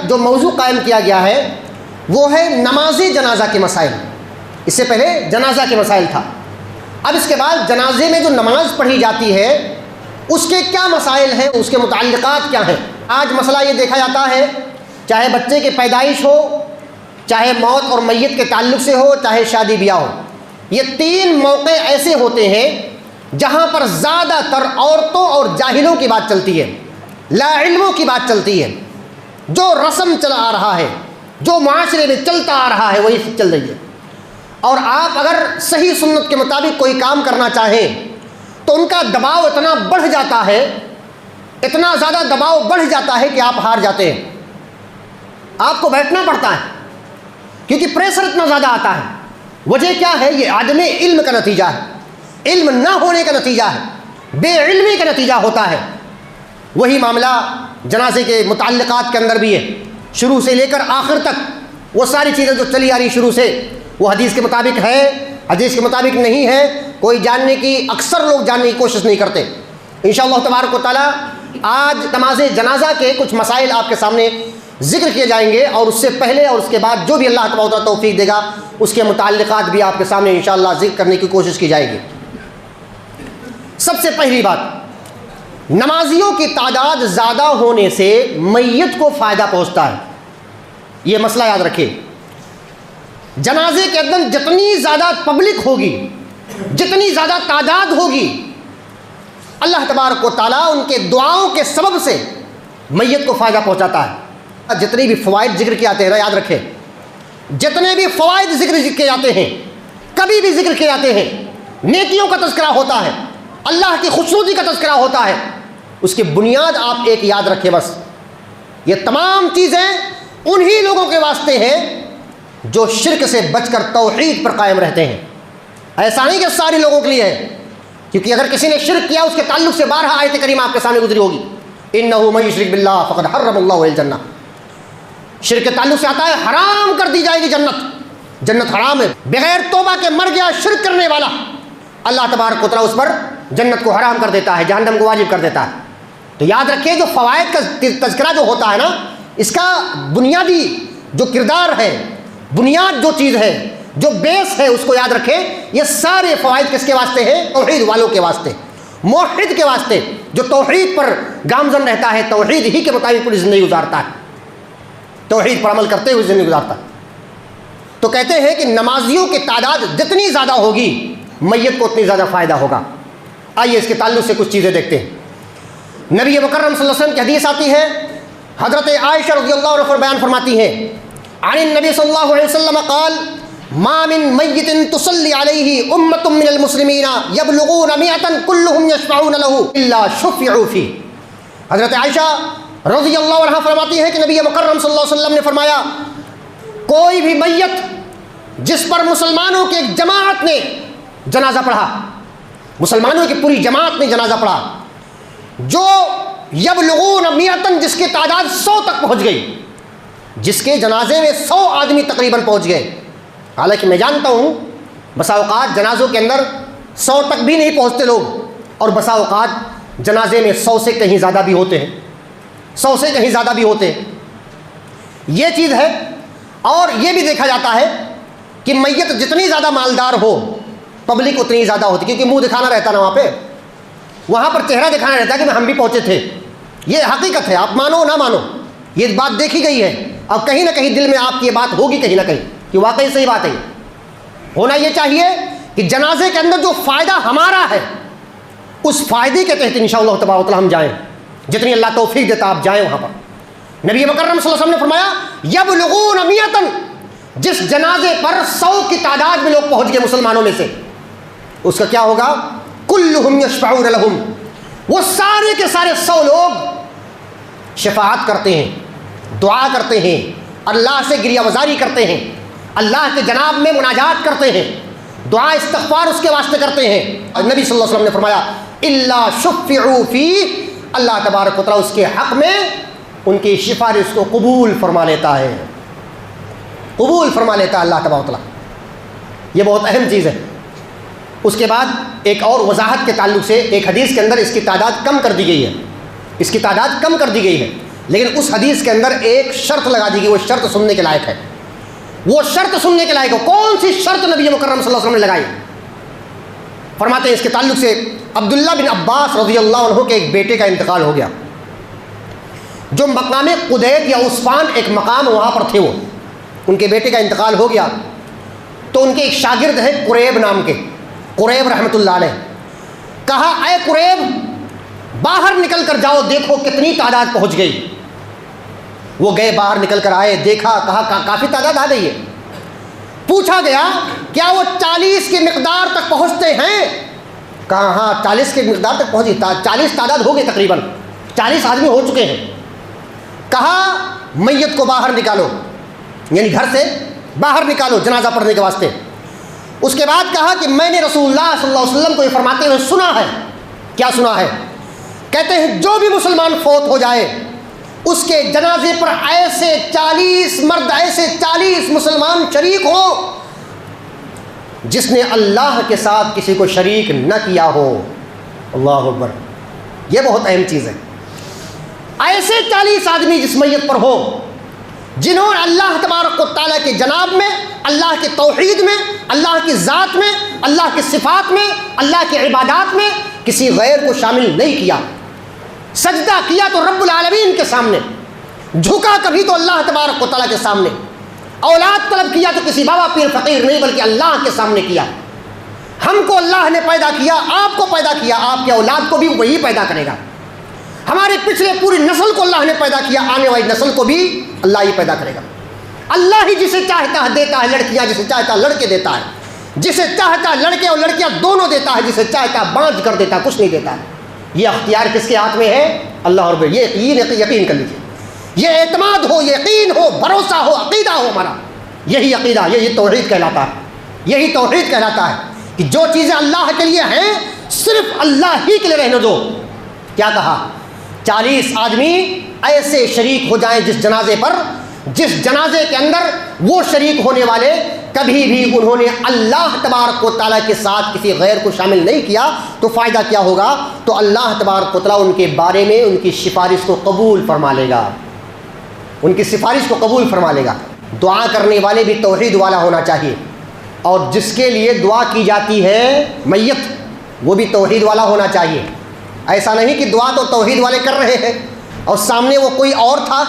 جو موضوع قائم کیا گیا ہے وہ ہے نماز جنازہ کے مسائل۔ اس سے پہلے جنازہ کے مسائل تھا، اب اس کے بعد جنازے میں جو نماز پڑھی جاتی ہے اس کے کیا مسائل ہیں، اس کے متعلقات کیا ہیں۔ آج مسئلہ یہ دیکھا جاتا ہے، چاہے بچے کی پیدائش ہو، چاہے موت اور میت کے تعلق سے ہو، چاہے شادی بیاہ ہو، یہ تین موقع ایسے ہوتے ہیں جہاں پر زیادہ تر عورتوں اور جاہلوں کی بات چلتی ہے، لا علموں کی بات چلتی ہے۔ جو رسم چلا آ رہا ہے، جو معاشرے میں چلتا آ رہا ہے وہی چل رہی ہے، اور آپ اگر صحیح سنت کے مطابق کوئی کام کرنا چاہیں تو ان کا دباؤ اتنا بڑھ جاتا ہے، اتنا زیادہ دباؤ بڑھ جاتا ہے کہ آپ ہار جاتے ہیں، آپ کو بیٹھنا پڑتا ہے کیونکہ پریشر اتنا زیادہ آتا ہے۔ وجہ کیا ہے؟ یہ عدم علم کا نتیجہ ہے، علم نہ ہونے کا نتیجہ ہے، بے علمی کا نتیجہ ہوتا ہے۔ وہی معاملہ جنازے کے متعلقات کے اندر بھی ہے، شروع سے لے کر آخر تک وہ ساری چیزیں جو چلی آ رہی شروع سے، وہ حدیث کے مطابق ہے، حدیث کے مطابق نہیں ہے، کوئی جاننے کی، اکثر لوگ جاننے کی کوشش نہیں کرتے۔ انشاءاللہ تبارک و تعالیٰ آج نماز جنازہ کے کچھ مسائل آپ کے سامنے ذکر کیے جائیں گے، اور اس سے پہلے اور اس کے بعد جو بھی اللہ تبارک و تعالیٰ توفیق دے گا اس کے متعلقات بھی آپ کے سامنے انشاءاللہ ذکر کرنے کی کوشش کی جائے گی۔ سب سے پہلی بات، نمازیوں کی تعداد زیادہ ہونے سے میت کو فائدہ پہنچتا ہے، یہ مسئلہ یاد رکھیں۔ جنازے کے اندر جتنی زیادہ پبلک ہوگی، جتنی زیادہ تعداد ہوگی، اللہ تبارک و تعالیٰ ان کے دعاؤں کے سبب سے میت کو فائدہ پہنچاتا ہے۔ جتنے بھی فوائد ذکر کیے جاتے ہیں، یاد رکھیں، جتنے بھی فوائد ذکر کیے جاتے ہیں، کبھی بھی ذکر کیے جاتے ہیں، نیکیوں کا تذکرہ ہوتا ہے، اللہ کی خوشنودی کا تذکرہ ہوتا ہے، اس کی بنیاد آپ ایک یاد رکھیں بس، یہ تمام چیزیں انہی لوگوں کے واسطے ہیں جو شرک سے بچ کر توحید پر قائم رہتے ہیں۔ ایسا نہیں کہ سارے لوگوں کے لیے ہے، کیونکہ اگر کسی نے شرک کیا اس کے تعلق سے بارہا آیت کریمہ آپ کے سامنے گزری ہوگی، انہ من یشرک باللہ فقد حرم اللہ الجنہ، شرک کے تعلق سے آتا ہے حرام کر دی جائے گی جنت، جنت حرام ہے، بغیر توبہ کے مر گیا شرک کرنے والا، اللہ تبارک و تعالیٰ اس پر جنت کو حرام کر دیتا ہے، جہنم کو واجب کر دیتا ہے۔ تو یاد رکھیں، جو فوائد کا تذکرہ جو ہوتا ہے نا، اس کا بنیادی جو کردار ہے، بنیاد جو چیز ہے، جو بیس ہے، اس کو یاد رکھیں۔ یہ سارے فوائد کس کے واسطے ہیں؟ توحید والوں کے واسطے، موحد کے واسطے، جو توحید پر گامزن رہتا ہے، توحید ہی کے مطابق پوری زندگی گزارتا ہے، توحید پر عمل کرتے ہوئے زندگی گزارتا ہے۔ تو کہتے ہیں کہ نمازیوں کی تعداد جتنی زیادہ ہوگی میت کو اتنی زیادہ فائدہ ہوگا۔ آئیے اس کے تعلق سے کچھ چیزیں دیکھتے ہیں۔ نبی مکرم صلی اللہ علیہ وسلم کی حدیث آتی ہے، حضرت عائشہ رضی اللہ عنہا بیان فرماتی ہیں، عن النبی صلی اللہ علیہ وسلم قال ما من میت تصلی علیہ امت من المسلمین یبلغون مئتا کلهم یشفعون له الا شفعوا فیہ۔ حضرت عائشہ رضی اللہ عنہ فرماتی ہے کہ نبی مکرم صلی اللہ علیہ وسلم نے فرمایا، کوئی بھی میت جس پر مسلمانوں کی ایک جماعت نے جنازہ پڑھا، مسلمانوں کی پوری جماعت نے جنازہ پڑھا، جو یبلغون مئتا، جس کی تعداد 100 تک پہنچ گئی، جس کے جنازے میں 100 آدمی تقریباً پہنچ گئے۔ حالانکہ میں جانتا ہوں بسا اوقات جنازوں کے اندر 100 تک بھی نہیں پہنچتے لوگ، اور بسا اوقات جنازے میں 100 سے کہیں زیادہ بھی ہوتے ہیں، 100 سے کہیں زیادہ بھی ہوتے ہیں، یہ چیز ہے۔ اور یہ بھی دیکھا جاتا ہے کہ میت جتنی زیادہ مالدار ہو پبلک اتنی زیادہ ہوتی، کیونکہ منہ دکھانا رہتا نا، وہاں پر چہرہ دکھانا رہتا ہے کہ ہم بھی پہنچے تھے۔ یہ حقیقت ہے، آپ مانو نہ مانو، یہ بات دیکھی گئی ہے، اب کہیں نہ کہیں دل میں آپ کی یہ بات ہوگی، کہیں نہ کہیں کہ واقعی صحیح بات ہے۔ ہونا یہ چاہیے کہ جنازے کے اندر جو فائدہ ہمارا ہے اس فائدے کے تحت انشاءاللہ تبارک و تعالیٰ ہم جائیں، جتنی اللہ توفیق دیتا آپ جائیں وہاں پر۔ نبی مکرم صلی اللہ علیہ وسلم نے فرمایا، یبلغون مئتا، جس جنازے پر 100 کی تعداد میں لوگ پہنچ گئے مسلمانوں میں سے، اس کا کیا ہوگا؟ کلہم یشفعون لہم، وہ سارے کے سارے 100 لوگ شفاعت کرتے ہیں، دعا کرتے ہیں، اللہ سے گریہ وزاری کرتے ہیں، اللہ کے جناب میں مناجات کرتے ہیں، دعا استغفار اس کے واسطے کرتے ہیں۔ نبی صلی اللہ علیہ وسلم نے فرمایا، الا شفعوا فیہ، اللہ تبارک و تعالیٰ اس کے حق میں ان کی سفارش کو قبول فرما لیتا ہے، قبول فرما لیتا ہے اللہ تبارک و تعالیٰ۔ یہ بہت اہم چیز ہے۔ اس کے بعد ایک اور وضاحت کے تعلق سے ایک حدیث کے اندر اس کی تعداد کم کر دی گئی ہے، اس کی تعداد کم کر دی گئی ہے۔ لیکن اس حدیث کے اندر ایک شرط لگا دی گئی، وہ شرط سننے کے لائق ہے، وہ شرط سننے کے لائق ہے۔ کون سی شرط نبی مکرم صلی اللہ علیہ وسلم نے لگائی؟ فرماتے ہیں اس کے تعلق سے عبداللہ بن عباس رضی اللہ عنہ کے ایک بیٹے کا انتقال ہو گیا، جو مقام قدید یا عصفان ایک مقام وہاں پر تھے، وہ ان کے بیٹے کا انتقال ہو گیا تو ان کے ایک شاگرد ہیں قریب نام کے، قریب رحمۃ اللہ علیہ، کہا اے قریب باہر نکل کر جاؤ، دیکھو کتنی تعداد پہنچ گئی۔ وہ گئے، باہر نکل کر آئے، دیکھا، کہا کافی تعداد آ گئی ہے۔ پوچھا گیا کیا وہ 40 کی مقدار تک پہنچتے ہیں؟ کہا ہاں 40 کی مقدار تک پہنچی، 40 تعداد ہو گئی، تقریباً 40 آدمی ہو چکے ہیں۔ کہا میت کو باہر نکالو، یعنی گھر سے باہر نکالو جنازہ پڑھنے کے واسطے۔ اس کے بعد کہا کہ میں نے رسول اللہ صلی اللہ علیہ وسلم کو یہ فرماتے ہوئے سنا ہے۔ کیا سنا ہے؟ کہتے ہیں جو بھی مسلمان فوت ہو جائے اس کے جنازے پر ایسے 40 مرد، ایسے 40 مسلمان شریک ہوں جس نے اللہ کے ساتھ کسی کو شریک نہ کیا ہو۔ اللہ اکبر، یہ بہت اہم چیز ہے۔ ایسے 40 آدمی جس میت پر ہو جنہوں نے اللہ تبارک و تعالیٰ کے جناب میں، اللہ کے توحید میں، اللہ کی ذات میں، اللہ کی صفات میں، اللہ کی عبادات میں کسی غیر کو شامل نہیں کیا، سجدہ کیا تو رب العالمین کے سامنے، جھکا کبھی تو اللہ تبارک و تعالیٰ کے سامنے، اولاد طلب کیا تو کسی بابا پیر فقیر نہیں بلکہ اللہ کے سامنے کیا۔ ہم کو اللہ نے پیدا کیا، آپ کو پیدا کیا، آپ کے اولاد کو بھی وہی پیدا کرے گا۔ ہمارے پچھلے پوری نسل کو اللہ نے پیدا کیا، آنے والی نسل کو بھی اللہ ہی پیدا کرے گا۔ اللہ ہی جسے چاہتا ہے دیتا ہے لڑکیاں، جسے چاہتا ہے لڑکے دیتا ہے، جسے چاہتا ہے لڑکے اور لڑکیاں دونوں دیتا ہے، جسے چاہتا ہے بانجھ کر دیتا ہے، کچھ نہیں دیتا ہے۔ یہ اختیار کس کے ہاتھ میں ہے؟ اللہ رب۔ یہ یقین کر لیجیے، یہ اعتماد ہو، یقین ہو، بھروسہ ہو، عقیدہ ہو ہمارا، یہی عقیدہ، یہی توحید کہلاتا ہے، یہی توحید کہلاتا ہے کہ جو چیزیں اللہ کے لیے ہیں صرف اللہ ہی کے لیے رہنے دو۔ کیا کہا؟ 40 آدمی ایسے شریک ہو جائیں جس جنازے پر، جس جنازے کے اندر وہ شریک ہونے والے کبھی بھی انہوں نے اللہ تبارک و تعالیٰ کے ساتھ کسی غیر کو شامل نہیں کیا، تو فائدہ کیا ہوگا؟ تو اللہ تبارک و تعالیٰ ان کے بارے میں ان کی سفارش کو قبول فرما لے گا، ان کی سفارش کو قبول فرما لے گا۔ دعا کرنے والے بھی توحید والا ہونا چاہیے، اور جس کے لیے دعا کی جاتی ہے میت وہ بھی توحید والا ہونا چاہیے۔ ایسا نہیں کہ دعا تو توحید والے کر رہے ہیں اور سامنے وہ کوئی اور تھا،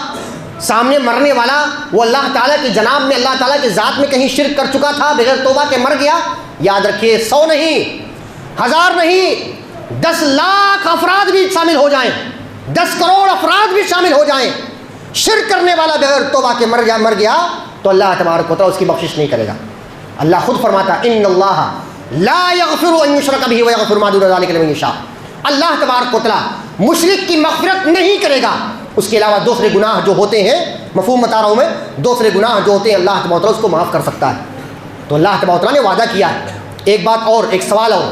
سامنے مرنے والا وہ اللہ تعالیٰ کی جناب میں، اللہ تعالیٰ کی ذات میں کہیں شرک کر چکا تھا، بغیر توبہ کے مر گیا۔ یاد رکھیے 100 نہیں، 1000 نہیں، 10 لاکھ افراد بھی شامل ہو جائیں، 10 کروڑ افراد بھی شامل ہو جائیں، شرک کرنے والا بغیر توبہ کے مر گیا تو اللہ تبارک و تعالیٰ اس کی بخشش نہیں کرے گا۔ اللہ خود فرماتا ان اللہ لا یغفر ان یشرک بہ ویغفر ما دون ذلک لمن یشاء۔ اللہ تبارک و تعالیٰ مشرک کی مغفرت نہیں کرے گا، اس کے علاوہ دوسرے گناہ جو ہوتے ہیں، مفہوم بتا رہا ہوں میں، دوسرے گناہ جو ہوتے ہیں اللہ تبارک و تعالیٰ اس کو معاف کر سکتا ہے۔ تو اللہ تبارک و تعالیٰ نے وعدہ کیا ہے۔ ایک بات اور، ایک سوال اور،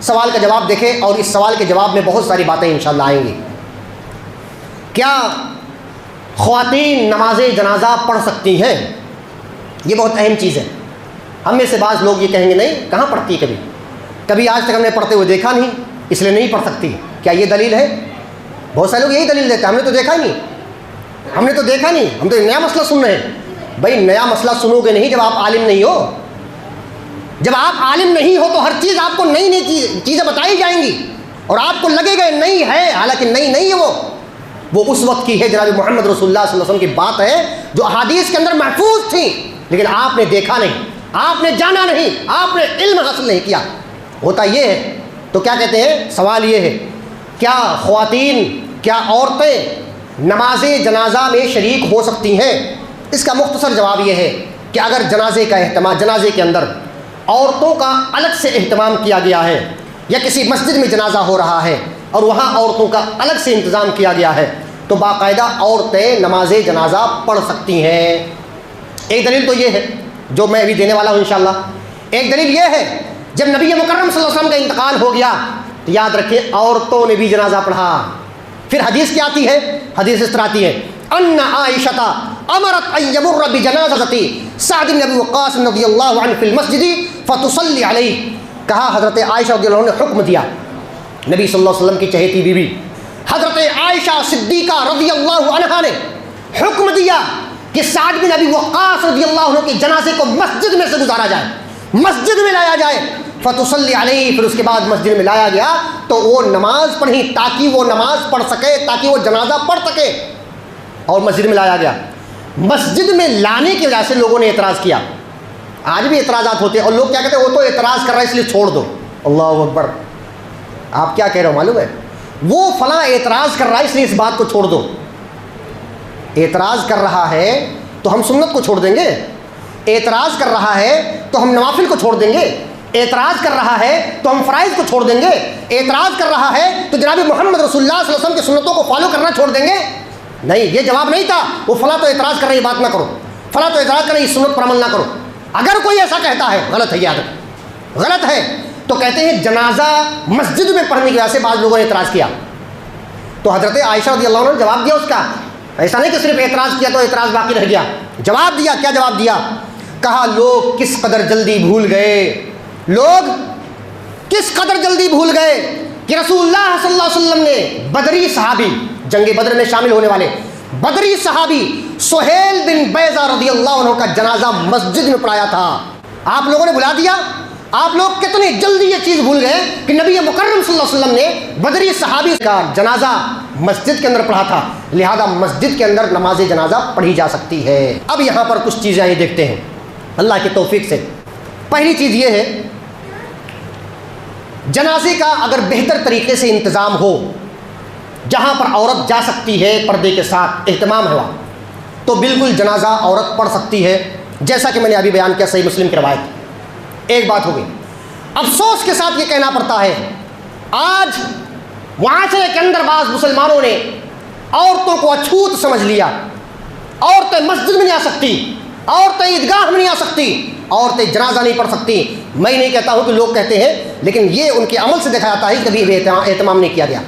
سوال کا جواب دیکھیں، اور اس سوال کے جواب میں بہت ساری باتیں انشاءاللہ آئیں گی۔ کیا خواتین نماز جنازہ پڑھ سکتی ہیں؟ یہ بہت اہم چیز ہے۔ ہم میں سے بعض لوگ یہ کہیں گے نہیں، کہاں پڑھتی ہے، کبھی آج تک ہم نے پڑھتے ہوئے دیکھا نہیں، اس لیے نہیں پڑھ سکتی۔ کیا یہ دلیل ہے؟ بہت سارے لوگ یہی دلیل دیتے ہیں، ہم نے تو دیکھا نہیں، ہم نے تو دیکھا نہیں، ہم تو نیا مسئلہ سن رہے ہیں۔ بھائی نیا مسئلہ سنو گے نہیں جب آپ عالم نہیں ہو، جب آپ عالم نہیں ہو تو ہر چیز آپ کو نئی نئی چیزیں بتائی جائیں گی اور آپ کو لگے گا نئی ہے، حالانکہ نئی نہیں ہے، وہ اس وقت کی ہے، جناب محمد رسول اللہ صلی اللہ علیہ وسلم کی بات ہے جو احادیث کے اندر محفوظ تھی، لیکن آپ نے دیکھا نہیں، آپ نے جانا نہیں، آپ نے علم حاصل نہیں کیا۔ ہوتا یہ ہے۔ تو کیا کہتے ہیں؟ سوال یہ ہے کیا خواتین، کیا عورتیں نماز جنازہ میں شریک ہو سکتی ہیں؟ اس کا مختصر جواب یہ ہے کہ اگر جنازے کے اندر عورتوں کا الگ سے اہتمام کیا گیا ہے، یا کسی مسجد میں جنازہ ہو رہا ہے اور وہاں عورتوں کا الگ سے انتظام کیا گیا ہے، تو باقاعدہ عورتیں نماز جنازہ پڑھ سکتی ہیں۔ ایک دلیل تو یہ ہے جو میں ابھی دینے والا ہوں انشاءاللہ۔ ایک دلیل یہ ہے جب نبی مکرم صلی اللہ علیہ وسلم کا انتقال ہو گیا تو یاد رکھیں عورتوں نے بھی جنازہ پڑھا۔ پھر حدیث کیا آتی ہے؟ حدیث اس طرح آتی ہے ان عائشہ امرت ان یمر بجنازۃ سعد بن ابی وقاص رضی اللہ عنہ فی المسجد فتصلی علیہ۔ کہا حضرت عائشہ رضی اللہ عنہ نے حکم دیا، نبی صلی اللہ علیہ وسلم کی چہیتی بیوی حضرت عائشہ عائشہ صدیقہ رضی اللہ عنہا نے حکم دیا کہ سعد بن ابی وقاص رضی اللہ عنہ کے جنازے کو مسجد میں سے گزارا جائے، مسجد میں لایا جائے، فتصلی علیہ، پھر اس کے بعد مسجد میں لایا گیا تو وہ نماز پڑھی تاکہ وہ نماز پڑھ سکے، تاکہ وہ جنازہ پڑھ سکے، اور مسجد میں لایا گیا۔ مسجد میں لانے کی وجہ سے لوگوں نے اعتراض کیا، آج بھی اعتراضات ہوتے ہیں، اور لوگ کیا کہتے ہیں وہ تو اعتراض کر رہا ہے اس لیے چھوڑ دو۔ اللہ اکبر، آپ کیا کہہ رہے ہو معلوم ہے؟ وہ فلاں اعتراض کر رہا ہے اس لیے اس بات کو چھوڑ دو۔ اعتراض کر رہا ہے تو ہم سنت کو چھوڑ دیں گے، اعتراض کر رہا ہے تو ہم نوافل کو چھوڑ دیں گے، اعتراض کر رہا ہے تو ہم فرائض کو چھوڑ دیں گے، اعتراض کر رہا ہے تو جناب محمد رسول اللہ صلی اللہ علیہ وسلم کی سنتوں کو فالو کرنا چھوڑ دیں گے؟ نہیں، یہ جواب نہیں تھا وہ فلاں تو اعتراض کر رہی بات نہ کرو، فلاں تو اعتراض کر رہی سنت پر عمل نہ کرو۔ اگر کوئی ایسا کہتا ہے غلط ہے، یہ عادت غلط ہے، تو کہتے ہیں جنازہ مسجد میں پڑھنے کی وجہ سے بعض لوگوں نے اعتراض کیا، تو حضرت عائشہ رضی اللہ عنہ نے جواب دیا اس کا۔ ایسا نہیں کہ صرف اعتراض کیا تو اعتراض باقی رہ گیا، جواب دیا۔ کیا جواب دیا؟ کہا لوگ کس قدر جلدی بھول گئے، لوگ کس قدر جلدی بھول گئے کہ رسول اللہ صلی اللہ علیہ وسلم نے بدری صحابی، جنگ بدر میں شامل ہونے والے بدری صحابی سہیل بن بیضہ رضی اللہ عنہ کا جنازہ مسجد میں پڑھایا تھا۔ آپ لوگوں نے بلا دیا، آپ لوگ کتنی جلدی یہ چیز بھول گئے کہ نبی مکرم صلی اللہ علیہ وسلم نے بدری صحابی کا جنازہ مسجد کے اندر پڑھا تھا، لہذا مسجد کے اندر نماز جنازہ پڑھی جا سکتی ہے۔ اب یہاں پر کچھ چیزیں یہ دیکھتے ہیں اللہ کی توفیق سے۔ پہلی چیز یہ ہے، جنازے کا اگر بہتر طریقے سے انتظام ہو، جہاں پر عورت جا سکتی ہے پردے کے ساتھ، اہتمام ہوا، تو بالکل جنازہ عورت پڑھ سکتی ہے، جیسا کہ میں نے ابھی بیان کیا صحیح مسلم کی روایت۔ ایک بات ہوگی، افسوس کے ساتھ یہ کہنا پڑتا ہے آج معاشرے کے اندر بعض مسلمانوں نے عورتوں کو اچھوت سمجھ لیا، عورتیں مسجد میں نہیں آ سکتی، عورتیں عیدگاہ میں نہیں آ سکتی، عورتیں جنازہ نہیں پڑھ سکتی۔ میں نہیں کہتا ہوں کہ لوگ کہتے ہیں، لیکن یہ ان کے عمل سے دیکھا جاتا ہے کبھی بھی اہتمام نہیں کیا گیا،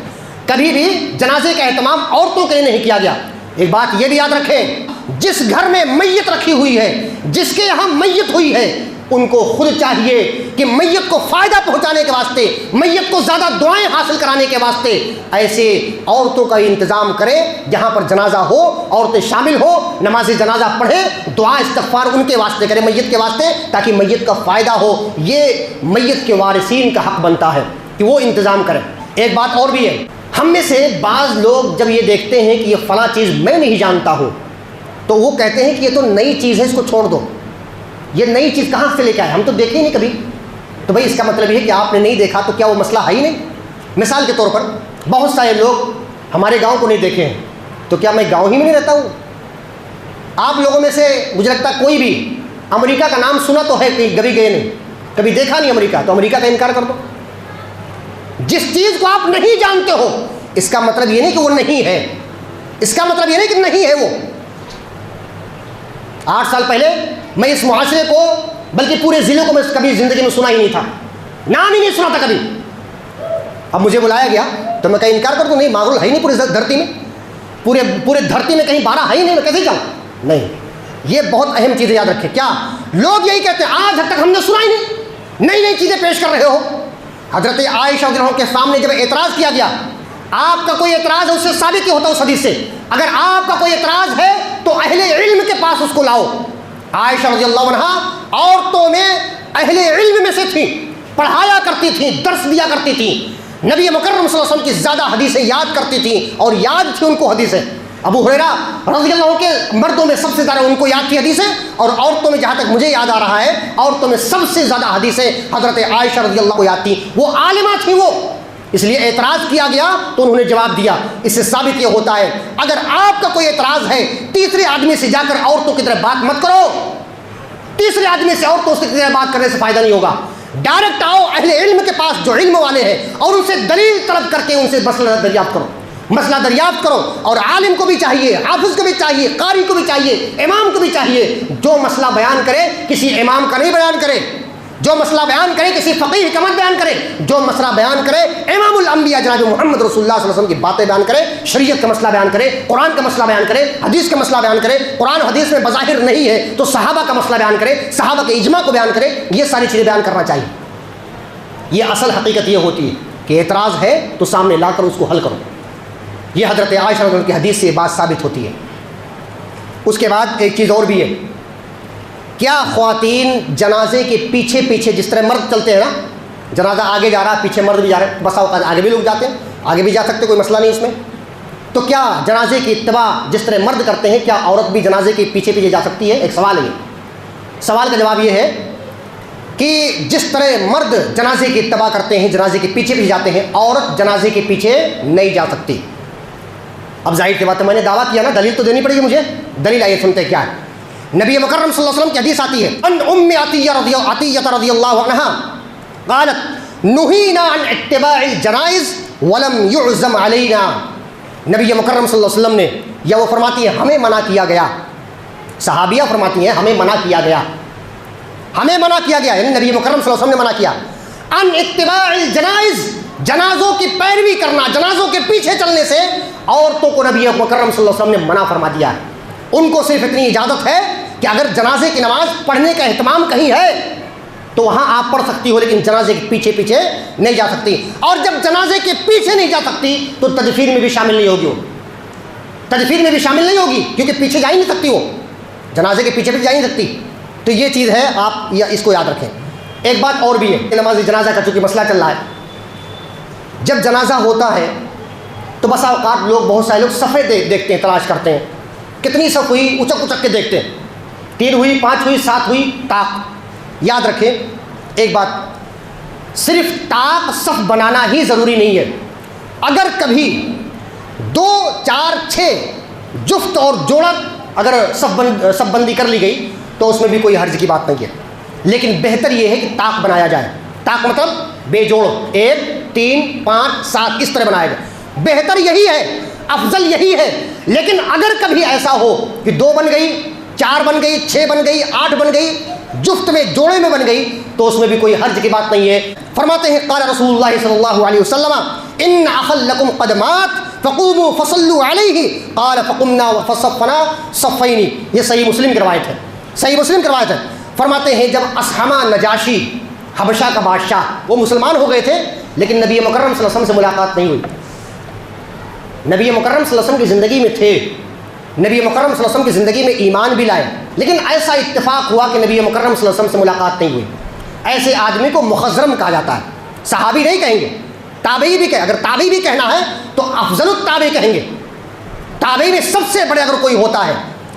کبھی بھی جنازے کا اہتمام عورتوں کے لیے نہیں کیا گیا۔ ایک بات یہ بھی یاد رکھیں، جس گھر میں میت رکھی ہوئی ہے، جس کے یہاں میت ہوئی ہے، ان کو خود چاہیے کہ میت کو فائدہ پہنچانے کے واسطے، میت کو زیادہ دعائیں حاصل کرانے کے واسطے ایسے عورتوں کا انتظام کرے جہاں پر جنازہ ہو، عورتیں شامل ہو، نماز جنازہ پڑھیں، دعا استغفار ان کے واسطے کرے، میت کے واسطے، تاکہ میت کا فائدہ ہو۔ یہ میت کے وارثین کا حق بنتا ہے کہ وہ انتظام کریں۔ ایک بات اور بھی ہے، ہم میں سے بعض لوگ جب یہ دیکھتے ہیں کہ یہ فلاں چیز میں نہیں جانتا ہوں، تو وہ کہتے ہیں کہ یہ تو نئی چیز ہے، اس کو چھوڑ دو، یہ نئی چیز کہاں سے لے کے آئے، ہم تو دیکھے ہی نہیں کبھی۔ تو بھائی اس کا مطلب یہ ہے کہ آپ نے نہیں دیکھا تو کیا وہ مسئلہ ہے ہی نہیں؟ مثال کے طور پر بہت سارے لوگ ہمارے گاؤں کو نہیں دیکھے ہیں، تو کیا میں گاؤں ہی میں نہیں رہتا ہوں؟ آپ لوگوں میں سے مجھے لگتا ہے کوئی بھی امریکہ کا نام سنا تو ہے، کبھی گئے نہیں، کبھی دیکھا نہیں امریکہ، تو امریکہ کا انکار کر دو۔ جس چیز کو آپ نہیں جانتے ہو اس کا مطلب یہ نہیں کہ وہ نہیں ہے، اس کا مطلب یہ نہیں کہ نہیں ہے وہ۔ 8 سال پہلے میں اس معاشرے کو، بلکہ پورے ضلع کو میں کبھی زندگی میں سنا ہی نہیں تھا، نام ہی نہیں سنا تھا کبھی۔ اب مجھے بلایا گیا تو میں کہیں انکار کر دوں؟ نہیں، ماحول ہے ہی نہیں پوری دھرتی میں، پورے دھرتی میں کہیں 12 ہے ہی نہیں، میں کیسے جاؤں؟ نہیں، یہ بہت اہم چیزیں یاد رکھیں۔ کیا لوگ یہی کہتے ہیں آج تک ہم نے سنا ہی نہیں، نئی نئی چیزیں پیش کر رہے ہو۔ حضرت عائشہ رضی اللہ عنہا کے سامنے جب اعتراض کیا گیا، آپ کا کوئی اعتراض ہے اس سے ثابت ہی ہوتا اس حدیث سے، اگر آپ کا کوئی اعتراض ہے تو اہل علم کے پاس اس کو لاؤ۔ عائشہ رضی اللہ عنہا عورتوں میں اہل علم میں سے تھیں، پڑھایا کرتی تھیں، درس دیا کرتی تھیں، نبی مکرم صلی اللہ علیہ وسلم کی زیادہ حدیثیں یاد کرتی تھیں، اور یاد تھی ان کو حدیثیں۔ ابو ہریرہ رضی اللہ عنہ کے مردوں میں سب سے زیادہ ان کو یاد تھی حدیثیں، اور عورتوں میں جہاں تک مجھے یاد آ رہا ہے عورتوں میں سب سے زیادہ حدیثیں حضرت عائشہ رضی اللہ کو یاد تھیں، وہ عالمہ تھیں وہ، اس لیے اعتراض کیا گیا تو انہوں نے جواب دیا۔ اس سے ثابت یہ ہوتا ہے اگر آپ کا کوئی اعتراض ہے، تیسرے آدمی سے جا کر عورتوں کی طرف بات مت کرو، تیسرے آدمی سے عورتوں کی طرف بات کرنے سے فائدہ نہیں ہوگا۔ ڈائریکٹ آؤ اہل علم کے پاس جو علم والے ہیں، اور ان سے دلیل طلب کر کے ان سے مسئلہ دریافت کرو، مسئلہ دریافت کرو۔ اور عالم کو بھی چاہیے، حافظ کو بھی چاہیے، قاری کو بھی چاہیے، امام کو بھی چاہیے، جو مسئلہ بیان کرے کسی امام کا نہیں بیان کرے، جو مسئلہ بیان کرے کسی فقیہ کا مت بیان کرے، جو مسئلہ بیان کرے امام الانبیاء جناب محمد رسول اللہ صلی اللہ علیہ وسلم کی باتیں بیان کرے، شریعت کا مسئلہ بیان کرے، قرآن کا مسئلہ بیان کرے، حدیث کا مسئلہ بیان کرے۔ قرآن حدیث میں بظاہر نہیں ہے تو صحابہ کا مسئلہ بیان کرے، صحابہ کے اجماع کو بیان کرے، یہ ساری چیزیں بیان کرنا چاہیے۔ یہ اصل حقیقت یہ ہوتی ہے کہ اعتراض ہے تو سامنے لا کر اس کو حل کرو۔ یہ حضرت عائشہ رضی اللہ عنہا کی حدیث سے یہ بات ثابت ہوتی ہے۔ اس کے بعد ایک چیز اور بھی ہے، کیا خواتین جنازے کے پیچھے پیچھے جس طرح مرد چلتے ہیں نا، جنازہ آگے جا رہا ہے پیچھے مرد بھی جا رہے ہیں، بسا اوقات آگے بھی لوگ جاتے ہیں، آگے بھی جا سکتے، کوئی مسئلہ نہیں اس میں، تو کیا جنازے کی اتباع جس طرح مرد کرتے ہیں کیا عورت بھی جنازے کے پیچھے پیچھے جا سکتی ہے؟ ایک سوال ہے یہ۔ سوال کا جواب یہ ہے کہ جس طرح مرد جنازے کی اتباع کرتے ہیں، جنازے کے پیچھے پیچھے جاتے ہیں، عورت جنازے کے پیچھے نہیں جا سکتی۔ اب ظاہر کی بات ہے، میں نے دعویٰ کیا نا، دلیل تو دینی پڑے گی مجھے، دلیل آئیے سنتے کیا ہے۔ نبی مکرم صلی اللہ علیہ وسلم کی حدیث آتی ہے، ان ام عطیہ رضی اللہ عنہا قالت نہینا عن اتباع الجنائز ولم يعزم علینا۔ نبی مکرم صلی اللہ علیہ وسلم نے، یا وہ فرماتی ہے ہمیں منع کیا گیا، صحابیہ فرماتی ہیں ہمیں منع کیا گیا، ہمیں منع کیا گیا، یعنی نبی مکرم صلی اللہ علیہ وسلم نے منع کیا، ان اتباع الجنائز، جنازوں کی پیروی کرنا، جنازوں کے پیچھے چلنے سے عورتوں کو نبی مکرم صلی اللہ علیہ وسلم نے منع فرما دیا ہے۔ ان کو صرف اتنی اجازت ہے کہ اگر جنازے کی نماز پڑھنے کا اہتمام کہیں ہے تو وہاں آپ پڑھ سکتی ہو، لیکن جنازے کے پیچھے پیچھے نہیں جا سکتی، اور جب جنازے کے پیچھے نہیں جا سکتی تو تدفین میں بھی شامل نہیں ہوگی، وہ تدفین میں بھی شامل نہیں ہوگی، کیونکہ پیچھے جا ہی نہیں سکتی، وہ جنازے کے پیچھے بھی جا ہی نہیں سکتی۔ تو یہ چیز ہے، آپ اس کو یاد رکھیں۔ ایک بات اور بھی ہے، نماز جنازہ کا چونکہ مسئلہ چل رہا ہے، جب جنازہ ہوتا ہے تو بسا اوقات لوگ، بہت سارے لوگ صفیں دیکھتے ہیں، تلاش کرتے ہیں، کتنی صف ہوئی، اچک اچک کے دیکھتے ہیں، 3 ہوئی، 5 ہوئی، 7 ہوئی، طاق۔ یاد رکھیں ایک بات، صرف طاق صف بنانا ہی ضروری نہیں ہے، اگر کبھی 2 4 6 جفت اور جوڑت اگر صف بندی کر لی گئی تو اس میں بھی کوئی حرج کی بات نہیں ہے، لیکن بہتر یہ ہے کہ طاق بنایا جائے۔ طاق مطلب بے جوڑ، 1 3 5 7 اس طرح بنایا جائے، بہتر یہی ہے، افضل یہی ہے۔ لیکن اگر کبھی ایسا ہو کہ 2 بن گئی، 4 بن گئی، 6 بن گئی، 8 بن گئی، جفت میں جوڑے میں بن گئی، تو اس میں بھی کوئی حرج کی بات نہیں ہے۔ فرماتے ہیں قال رسول اللہ صلی اللہ علیہ وسلم ان اخل لکم قد مات فقوموا فصلوا علیہ قال فقمنا فصفنا صفین۔ یہ صحیح مسلم کی روایت ہے، صحیح مسلم کی روایت ہے۔ فرماتے ہیں جب اسحمہ نجاشی، حبشہ کا بادشاہ، وہ مسلمان ہو گئے تھے لیکن نبی مکرم صلی اللہ علیہ وسلم سے ملاقات نہیں ہوئی، نبی مکرم صلی اللہ علیہ وسلم کی زندگی میں تھے، نبی مکرم صلی اللہ علیہ وسلم کی زندگی میں ایمان بھی لائے، لیکن ایسا اتفاق ہوا کہ نبی مکرم صلی اللہ علیہ وسلم سے ملاقات نہیں ہوئی۔ ایسے آدمی کو مخضرم کہا جاتا ہے، صحابی نہیں کہیں گے، تابعی بھی کہیں، اگر تابعی بھی کہنا ہے تو افضل التابعی کہیں گے، تابعی میں سب سے بڑے اگر کوئی ہوتا ہے،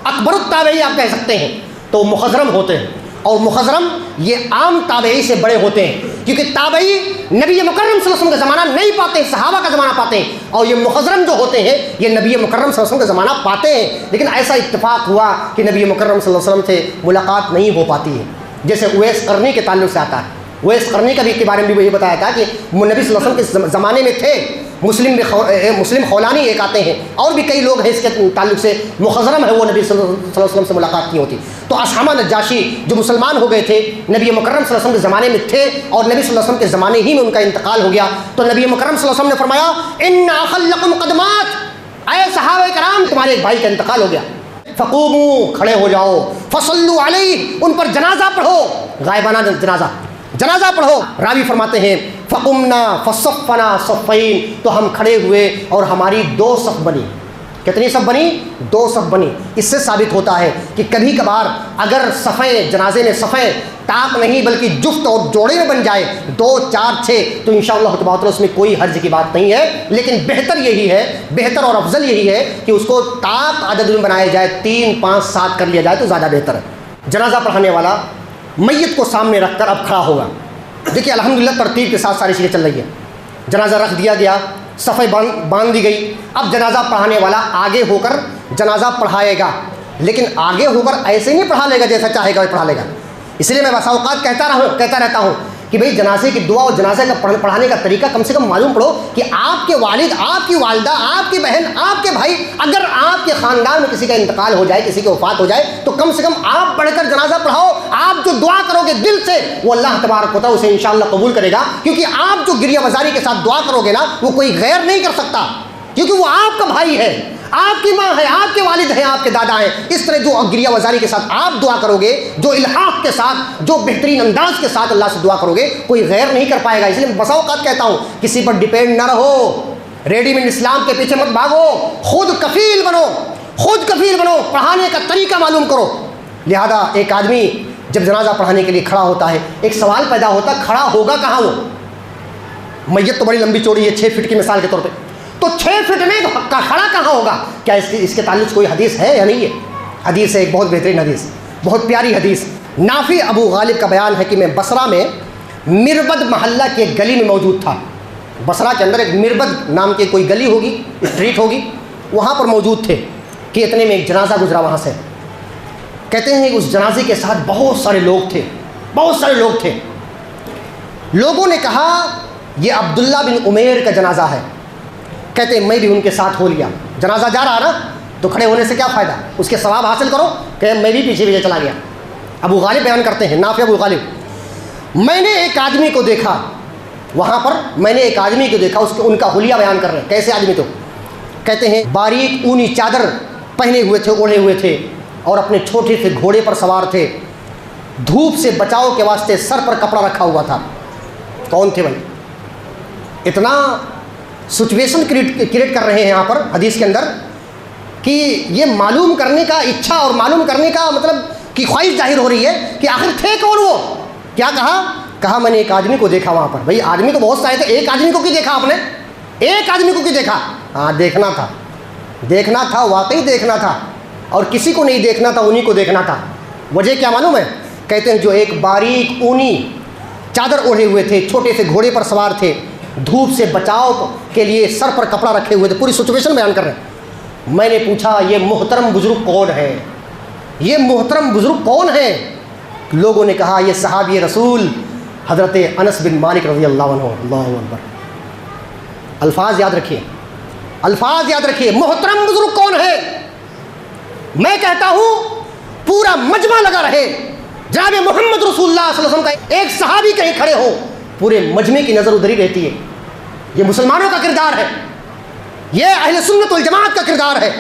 اکبر التابعی آپ کہہ سکتے ہیں، تو مخضرم ہوتے ہیں، اور مخضرم یہ عام تابعی سے بڑے ہوتے ہیں، کیونکہ تابعی نبی مکرم صلی اللہ علیہ وسلم کا زمانہ نہیں پاتے، صحابہ کا زمانہ پاتے ہیں، اور یہ مخضرم جو ہوتے ہیں یہ نبی مکرم صلی اللہ علیہ وسلم کا زمانہ پاتے ہیں، لیکن ایسا اتفاق ہوا کہ نبی مکرم صلی اللہ علیہ وسلم سے ملاقات نہیں ہو پاتی ہے۔ جیسے اویس قرنی کے تعلق سے آتا ہے، اویس قرنی کا بھی کے بارے میں بھی وہی بتایا تھا کہ نبی صلی اللہ علیہ وسلم کے زمانے میں تھے، مسلم خولانی ایک آتے ہیں، اور بھی کئی لوگ ہیں اس کے تعلق سے، مخضرم ہے وہ نبی صلی اللہ علیہ وسلم سے ملاقات نہیں ہوتی۔ تو اسحمہ نجاشی جو مسلمان ہو گئے تھے، نبی مکرم صلی اللہ علیہ وسلم کے زمانے میں تھے، اور نبی صلی اللہ علیہ وسلم کے زمانے ہی میں ان کا انتقال ہو گیا، تو نبی مکرم صلی اللہ علیہ وسلم نے فرمایا ان اخل لکم قد مات، اے صحابہ کرام تمہارے ایک بھائی کا انتقال ہو گیا، فقوموا کھڑے ہو جاؤ، فصلوا علیہ ان پر جنازہ پڑھو، غائبانہ جنازہ پڑھو۔ راوی فرماتے ہیں فقمنا فصفنا صفین، تو ہم کھڑے ہوئے اور ہماری 2 صف بنی۔ کتنی صف بنی؟ 2 صف بنی۔ اس سے ثابت ہوتا ہے کہ کبھی کبھار اگر صفیں جنازے میں صفیں طاق نہیں بلکہ جفت اور جوڑے میں بن جائے 2 4 6 تو انشاءاللہ تبارک اس میں کوئی حرج کی بات نہیں ہے، لیکن بہتر یہی ہے، بہتر اور افضل یہی ہے کہ اس کو طاق عدد میں بنایا جائے، 3 5 7 کر لیا جائے تو زیادہ بہتر ہے۔ جنازہ پڑھانے والا میت کو سامنے رکھ کر اب کھڑا ہوگا۔ دیکھیے الحمدللہ ترتیب کے ساتھ ساری چیزیں چل رہی ہیں، جنازہ رکھ دیا گیا، صفیں باندھ دی گئی، اب جنازہ پڑھانے والا آگے ہو کر جنازہ پڑھائے گا، لیکن آگے ہو کر ایسے نہیں پڑھا لے گا جیسا چاہے گا وہ پڑھا لے گا۔ اس لیے میں بسا اوقات کہتا رہتا ہوں کہ بھئی جنازے کی دعا اور جنازے کا پڑھانے کا طریقہ کم سے کم معلوم پڑھو، کہ آپ کے والد، آپ کی والدہ، آپ کی بہن، آپ کے بھائی، اگر آپ کے خاندان میں کسی کا انتقال ہو جائے، کسی کی وفات ہو جائے، تو کم سے کم آپ پڑھ کر جنازہ پڑھاؤ۔ آپ جو دعا کرو گے دل سے وہ اللہ تبارک و تعالیٰ اسے انشاءاللہ قبول کرے گا، کیونکہ آپ جو گریہ وزاری کے ساتھ دعا کرو گے نا وہ کوئی غیر نہیں کر سکتا، کیونکہ وہ آپ کا بھائی ہے، آپ کی ماں ہے، آپ کے والد ہیں، آپ کے دادا ہیں۔ اس طرح جو گریہ وزاری کے ساتھ آپ دعا کرو گے، جو الحاق کے ساتھ، جو بہترین انداز کے ساتھ اللہ سے دعا کرو گے، کوئی غیر نہیں کر پائے گا۔ اس لیے بسا اوقات کہتا ہوں کسی پر ڈیپینڈ نہ رہو، ریڈی میڈ اسلام کے پیچھے مت بھاگو، خود کفیل بنو، پڑھانے کا طریقہ معلوم کرو۔ لہذا ایک آدمی جب جنازہ پڑھانے کے لیے کھڑا ہوتا ہے، ایک سوال پیدا ہوتا ہے کھڑا ہوگا کہاں وہ؟ میت تو بڑی لمبی چوڑی ہے 6 فٹ کی مثال کے طور پہ، تو 6 فٹ میں کھڑا کہاں ہوگا؟ کیا اس کے تعلق کوئی حدیث ہے یا نہیں ہے؟ حدیث ہے، ایک بہت بہترین حدیث، بہت پیاری حدیث۔ نافع ابو غالب کا بیان ہے کہ میں بصرہ میں مربد محلہ کی ایک گلی میں موجود تھا۔ بصرہ کے اندر ایک مربد نام کی کوئی گلی ہوگی، اسٹریٹ ہوگی، وہاں پر موجود تھے کہ اتنے میں ایک جنازہ گزرا وہاں سے۔ کہتے ہیں اس جنازے کے ساتھ بہت سارے لوگ تھے۔ لوگوں نے کہا یہ عبداللہ بن عمیر کا جنازہ ہے۔ کہتے ہیں میں بھی ان کے ساتھ ہو لیا، جنازہ جا رہا نا تو کھڑے ہونے سے کیا فائدہ، اس کے ثواب حاصل کرو، کہ میں بھی پیچھے چلا گیا۔ ابو غالب بیان کرتے ہیں، نافع ابو غالب، میں نے ایک آدمی کو دیکھا وہاں پر، ان کا حلیہ بیان کر رہے ہیں، کیسے آدمی؟ تو کہتے ہیں باریک اونی چادر پہنے ہوئے تھے، اوڑھے ہوئے تھے، اور اپنے چھوٹے سے گھوڑے پر سوار تھے، دھوپ سے بچاؤ کے واسطے سر پر کپڑا رکھا ہوا تھا۔ کون تھے بھائی؟ اتنا سچویشن کریٹ کر رہے ہیں یہاں پر حدیث کے اندر کہ یہ معلوم کرنے کا اچھا اور معلوم کرنے کا مطلب کہ خواہش ظاہر ہو رہی ہے کہ آخر تھے کون وہ؟ کیا کہا میں نے ایک آدمی کو دیکھا وہاں پر۔ بھائی آدمی تو بہت سارے تھے، ایک آدمی کو کیوں دیکھا آپ نے؟ ایک آدمی کو کیوں دیکھا؟ ہاں دیکھنا تھا، واقعی دیکھنا تھا، اور کسی کو نہیں دیکھنا تھا، انہی کو دیکھنا تھا۔ وجہ کیا معلوم ہے؟ کہتے ہیں جو ایک باریک اونی چادر اوڑھے ہوئے تھے، چھوٹے سے گھوڑے پر سوار تھے، دھوپ سے بچاؤ کے لیے سر پر کپڑا رکھے ہوئے تھے، پوری سچویشن بیان کر رہے ہیں۔ میں نے پوچھا یہ محترم بزرگ کون ہے؟ لوگوں نے کہا یہ صحابی رسول حضرت انس بن مالک رضی اللہ عنہ۔ اللہ اکبر، الفاظ یاد رکھیے، محترم بزرگ کون ہے؟ میں کہتا ہوں پورا مجمع لگا رہے، جناب محمد رسول اللہ صلی اللہ علیہ وسلم کا ایک صحابی کہیں کھڑے ہو، پورے مجمع کی نظر ادھر ہی رہتی ہے۔ یہ مسلمانوں کا کردار ہے، یہ اہل سنت والجماعت کا کردار ہے،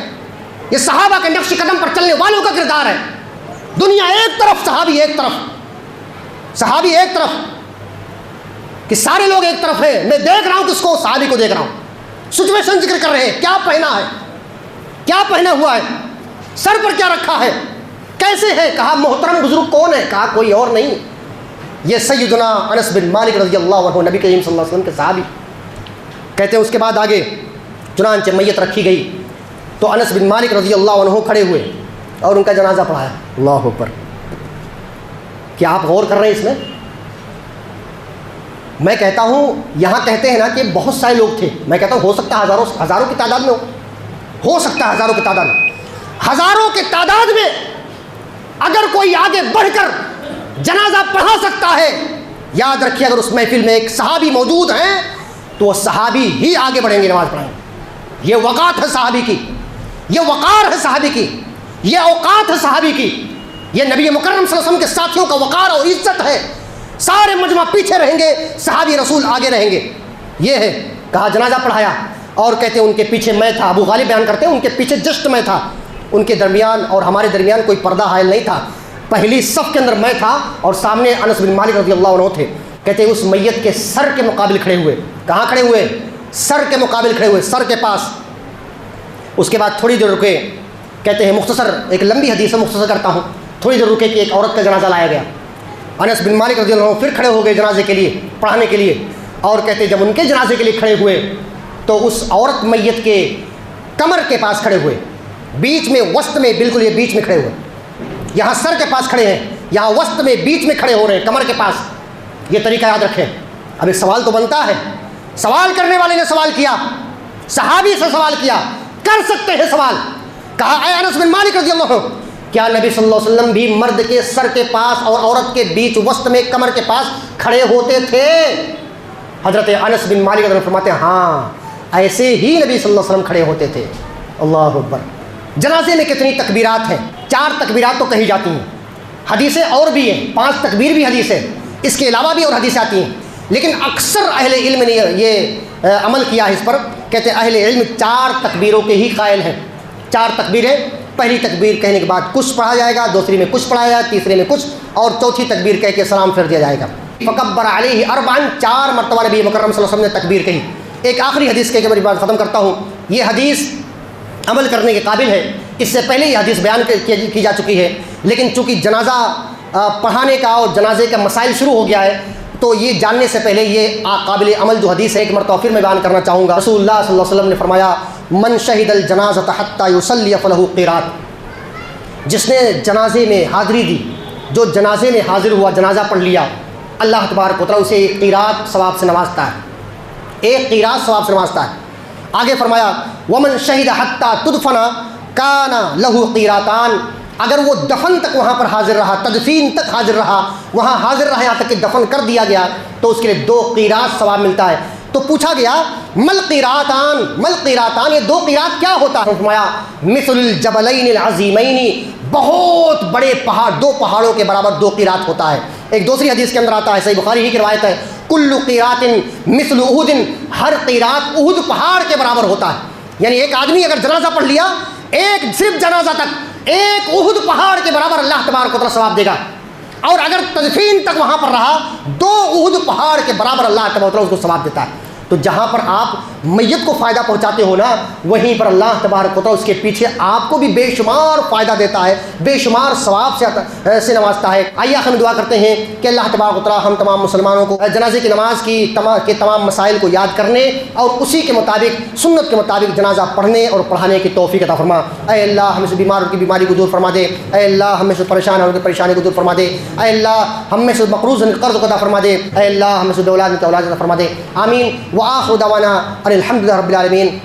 یہ صحابہ کے نقش قدم پر چلنے والوں کا کردار ہے۔ دنیا ایک طرف، صحابی ایک طرف، کہ سارے لوگ ایک طرف ہیں۔ میں دیکھ رہا ہوں کس کو؟ صحابی کو دیکھ رہا ہوں۔ سچویشن ذکر کر رہے ہیں، کیا پہنا ہوا ہے، سر پر کیا رکھا ہے، کیسے ہے؟ کہا محترم بزرگ کون ہے؟ کہا کوئی اور نہیں، یہ سیدنا انس بن مالک رضی اللہ عنہ، نبی کریم صلی اللہ علیہ وسلم کے صحابی۔ کہتے ہیں اس کے بعد آگے چنانچہ میت رکھی گئی تو انس بن مالک رضی اللہ عنہ کھڑے ہوئے اور ان کا جنازہ پڑھایا۔ اللہ اکبر، کیا آپ غور کر رہے ہیں اس میں؟ میں کہتا ہوں یہاں کہتے ہیں نا کہ بہت سارے لوگ تھے، میں کہتا ہوں ہو سکتا ہے ہزاروں کی تعداد میں ہو سکتا ہے ہزاروں کی تعداد میں اگر کوئی آگے بڑھ کر جنازہ پڑھا سکتا ہے، یاد رکھیے اگر اس محفل میں ایک صحابی موجود ہیں تو وہ صحابی ہی آگے بڑھیں گے، نماز پڑھائیں گے۔ یہ وقات ہے صحابی کی، یہ وقار ہے صحابی کی، یہ اوقات ہے صحابی کی، یہ نبی مکرم صلی اللہ علیہ وسلم کے ساتھیوں کا وقار اور عزت ہے۔ سارے مجمع پیچھے رہیں گے، صحابی رسول آگے رہیں گے۔ یہ ہے، کہا جنازہ پڑھایا، اور کہتے ہیں ان کے پیچھے میں تھا، ابو غالب بیان کرتے ہیں ان کے پیچھے جسٹ میں تھا، ان کے درمیان اور ہمارے درمیان کوئی پردہ حائل نہیں تھا، پہلی صف کے اندر میں تھا اور سامنے انس بن مالک رضی اللہ عنہ تھے۔ کہتے ہیں اس میت کے سر کے مقابل کھڑے ہوئے۔ کہاں کھڑے ہوئے؟ سر کے مقابل کھڑے ہوئے، سر کے پاس۔ اس کے بعد تھوڑی دیر رکے، کہتے ہیں مختصر ایک لمبی حدیث ہے، مختصر کرتا ہوں، تھوڑی دیر رکے کہ ایک عورت کا جنازہ لایا گیا۔ انس بن مالک رضی اللہ عنہ پھر کھڑے ہو گئے جنازے کے لیے، پڑھانے کے لیے، اور کہتے ہیں جب ان کے جنازے کے لیے کھڑے ہوئے تو اس عورت میت کے کمر کے پاس کھڑے ہوئے، بیچ میں، وسط میں، بالکل یہ بیچ میں کھڑے ہوئے، یہاں سر کے پاس کھڑے ہیں، یہاں وسط میں بیچ میں کھڑے ہو رہے ہیں، کمر کے پاس۔ یہ طریقہ یاد رکھیں۔ اب ایک سوال تو بنتا ہے، سوال کرنے والے نے سوال کیا، صحابی سے سوال کیا، کر سکتے ہیں سوال۔ کہا اے انس بن مالک رضی اللہ عنہ، کیا نبی صلی اللہ علیہ وسلم بھی مرد کے سر کے پاس اور عورت کے بیچ وسط میں کمر کے پاس کھڑے ہوتے تھے؟ حضرت انس بن مالک رضی اللہ عنہ فرماتے ہیں ہاں ایسے ہی نبی صلی اللہ علیہ وسلم کھڑے ہوتے تھے۔ اللہ اکبر۔ جنازے میں کتنی تکبیرات ہیں؟ 4 تکبیرات تو کہی جاتی ہیں، حدیثیں اور بھی ہیں، 5 تکبیر بھی حدیث ہے، اس کے علاوہ بھی اور حدیثیں آتی ہیں، لیکن اکثر اہل علم نے یہ عمل کیا ہے اس پر۔ کہتے ہیں اہل علم 4 تکبیروں کے ہی قائل ہیں۔ 4 تکبیریں، پہلی تکبیر کہنے کے بعد کچھ پڑھا جائے گا، دوسری میں کچھ پڑھا جائے گا، تیسرے میں کچھ، اور چوتھی تکبیر کہہ کے سلام پھیر دیا جائے گا۔ فکبر علیہ 4 4 مرتبہ نبی مکرم صلی اللہ علیہ وسلم نے تکبیر کہی۔ ایک آخری حدیث کے میری بات ختم کرتا ہوں. یہ حدیث عمل کرنے کے قابل ہے. اس سے پہلے یہ حدیث بیان کی جا چکی ہے، لیکن چونکہ جنازہ پڑھانے کا اور جنازے کا مسائل شروع ہو گیا ہے تو یہ جاننے سے پہلے یہ قابل عمل جو حدیث ہے ایک مرتبہ پھر میں بیان کرنا چاہوں گا. رسول اللہ صلی اللہ علیہ وسلم نے فرمایا من شہد الجنازۃ حتی یصلی فلہ قیراط. جس نے جنازے میں حاضری دی، جو جنازے میں حاضر ہوا، جنازہ پڑھ لیا، اللہ تبارک و تعالیٰ اسے ایک قیراط ثواب سے نوازتا ہے، ایک قیراط ثواب سے نوازتا ہے. آگے فرمایا ومن شہد حتی تدفن کان لہ قیراطان. اگر وہ دفن تک وہاں پر حاضر رہا، تدفین تک حاضر رہا، وہاں حاضر رہا یہاں تک کہ دفن کر دیا گیا، تو اس کے لیے 2 قیراط ثواب ملتا ہے. تو پوچھا گیا مل قیراطان، مل قیراطان، یہ 2 قیراط کیا ہوتا ہے؟ فرمایا مثل الجبلین العظیمین، بہت بڑے پہاڑ، 2 پہاڑوں کے برابر 2 قیراط ہوتا ہے. ایک دوسری حدیث کے اندر آتا ہے، صحیح بخاری ہی کی روایت ہے، کل قیراط مثل احد، ہر قیراط احد پہاڑ کے برابر ہوتا ہے. یعنی ایک آدمی اگر جنازہ پڑھ لیا، ایک صرف جنازہ تک ایک احد پہاڑ کے برابر اللہ تبارک و تعالیٰ ثواب دے گا، اور اگر تدفین تک وہاں پر رہا 2 احد پہاڑ کے برابر اللہ تبارک و تعالیٰ اس کو ثواب دیتا ہے. تو جہاں پر آپ میت کو فائدہ پہنچاتے ہو نا، وہیں پر اللہ تبارک و تعالیٰ اس کے پیچھے آپ کو بھی بے شمار فائدہ دیتا ہے، بے شمار ثواب سے نوازتا ہے. آئیے ہم دعا کرتے ہیں کہ اللہ تبارک و تعالیٰ ہم تمام مسلمانوں کو جنازے کی نماز کے تمام مسائل کو یاد کرنے اور اسی کے مطابق، سنت کے مطابق جنازہ پڑھنے اور پڑھانے کی توفیق عطا فرما. اے اللہ ہم سے بیماروں کی بیماری کو دور فرما دے. اے اللہ ہم سے پریشان ہونے کی پریشانی کو دور فرما دے. اے اللہ ہم سے مقروض قرض کو عطا فرما دے. اے اللہ ہم سے اولاد عطا فرما دے. آمین. وآخر دعوانا ان الحمد للہ رب العالمین.